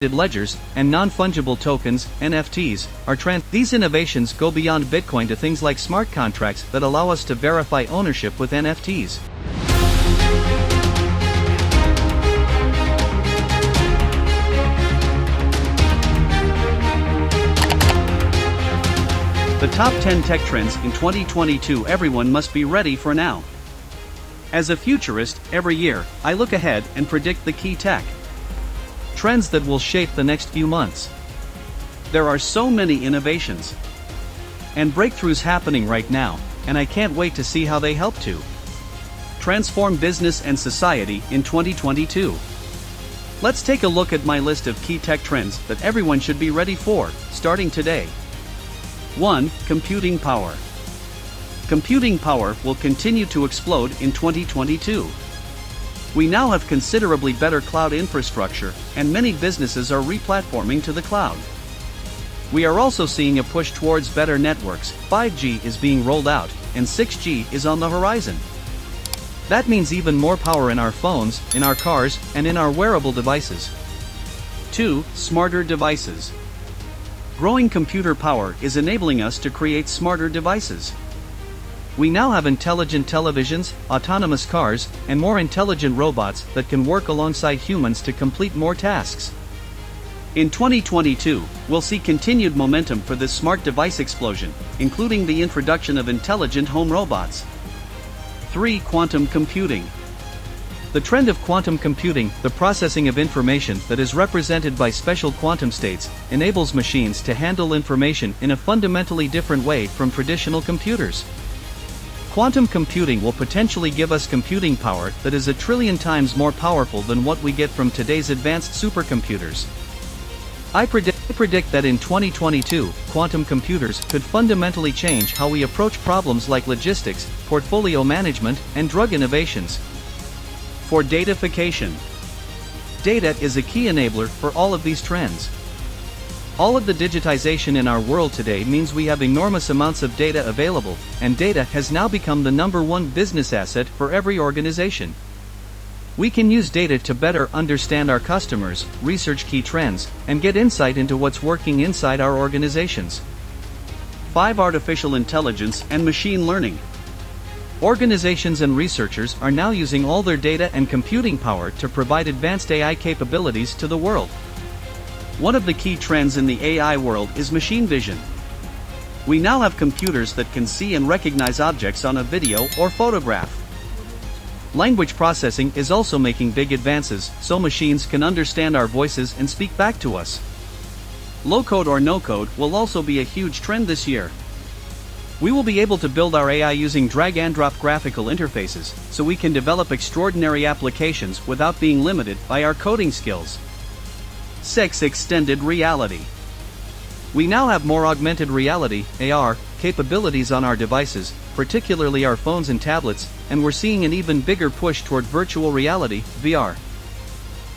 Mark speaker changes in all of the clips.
Speaker 1: ledgers, and non-fungible tokens, NFTs, These innovations go beyond Bitcoin to things like smart contracts that allow us to verify ownership with NFTs. The top 10 tech trends in 2022 everyone must be ready for now. As a futurist, every year, I look ahead and predict the key tech trends that will shape the next few months. There are so many innovations and breakthroughs happening right now, and I can't wait to see how they help to transform business and society in 2022. Let's take a look at my list of key tech trends that everyone should be ready for, starting today. 1. Computing power. Computing power will continue to explode in 2022. We now have considerably better cloud infrastructure, and many businesses are replatforming to the cloud. We are also seeing a push towards better networks. 5G is being rolled out, and 6G is on the horizon. That means even more power in our phones, in our cars, and in our wearable devices. 2. Smarter devices. Growing computer power is enabling us to create smarter devices. We now have intelligent televisions, autonomous cars, and more intelligent robots that can work alongside humans to complete more tasks. In 2022, we'll see continued momentum for this smart device explosion, including the introduction of intelligent home robots. 3. Quantum computing. The trend of quantum computing, the processing of information that is represented by special quantum states, enables machines to handle information in a fundamentally different way from traditional computers. Quantum computing will potentially give us computing power that is 1 trillion times more powerful than what we get from today's advanced supercomputers. I predict that in 2022, quantum computers could fundamentally change how we approach problems like logistics, portfolio management, and drug innovations. 4. Datafication. Data is a key enabler for all of these trends. All of the digitization in our world today means we have enormous amounts of data available, and data has now become the #1 business asset for every organization. We can use data to better understand our customers, research key trends, and get insight into what's working inside our organizations. 5. Artificial intelligence and machine learning. Organizations and researchers are now using all their data and computing power to provide advanced AI capabilities to the world. One of the key trends in the AI world is machine vision. We now have computers that can see and recognize objects on a video or photograph. Language processing is also making big advances, so machines can understand our voices and speak back to us. Low-code or no-code will also be a huge trend this year. We will be able to build our AI using drag-and-drop graphical interfaces, so we can develop extraordinary applications without being limited by our coding skills. 6. Extended reality. We now have more augmented reality, AR, capabilities on our devices, particularly our phones and tablets, and we're seeing an even bigger push toward virtual reality, VR.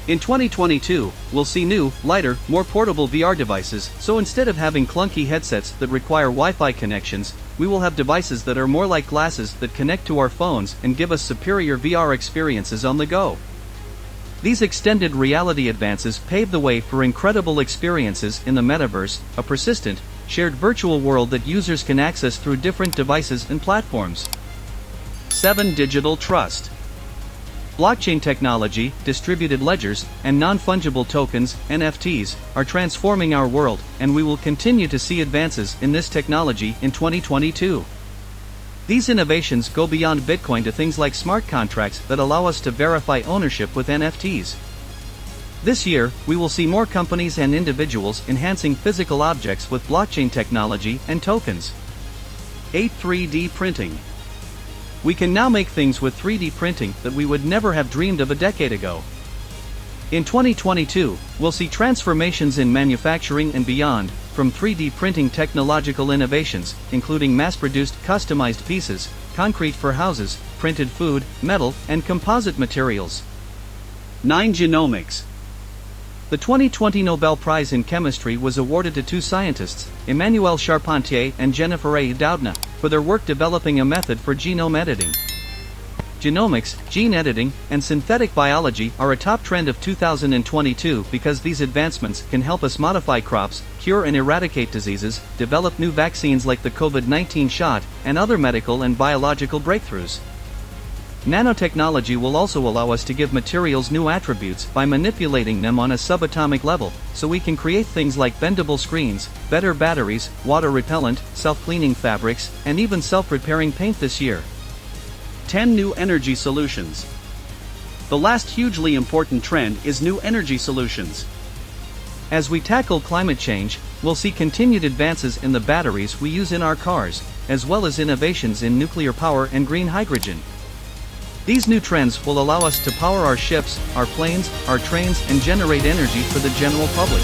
Speaker 1: In 2022, we'll see new, lighter, more portable VR devices, so instead of having clunky headsets that require Wi-Fi connections, we will have devices that are more like glasses that connect to our phones and give us superior VR experiences on the go. These extended reality advances pave the way for incredible experiences in the metaverse, a persistent, shared virtual world that users can access through different devices and platforms. 7. Digital trust. Blockchain technology, distributed ledgers, and non-fungible tokens, NFTs, are transforming our world, and we will continue to see advances in this technology in 2022. These innovations go beyond Bitcoin to things like smart contracts that allow us to verify ownership with NFTs. This year, we will see more companies and individuals enhancing physical objects with blockchain technology and tokens. 8. 3D printing. We can now make things with 3D printing that we would never have dreamed of a decade ago. In 2022, we'll see transformations in manufacturing and beyond, from 3D printing technological innovations, including mass-produced customized pieces, concrete for houses, printed food, metal, and composite materials. 9. Genomics. The 2020 Nobel Prize in Chemistry was awarded to 2 scientists, Emmanuel Charpentier and Jennifer A. Doudna, for their work developing a method for genome editing. Genomics, gene editing, and synthetic biology are a top trend of 2022 because these advancements can help us modify crops, cure and eradicate diseases, develop new vaccines like the COVID-19 shot, and other medical and biological breakthroughs. Nanotechnology will also allow us to give materials new attributes by manipulating them on a subatomic level, so we can create things like bendable screens, better batteries, water repellent, self-cleaning fabrics, and even self-repairing paint this year. 10 new energy solutions. The last hugely important trend is new energy solutions. As we tackle climate change, we'll see continued advances in the batteries we use in our cars, as well as innovations in nuclear power and green hydrogen. These new trends will allow us to power our ships, our planes, our trains, and generate energy for the general public.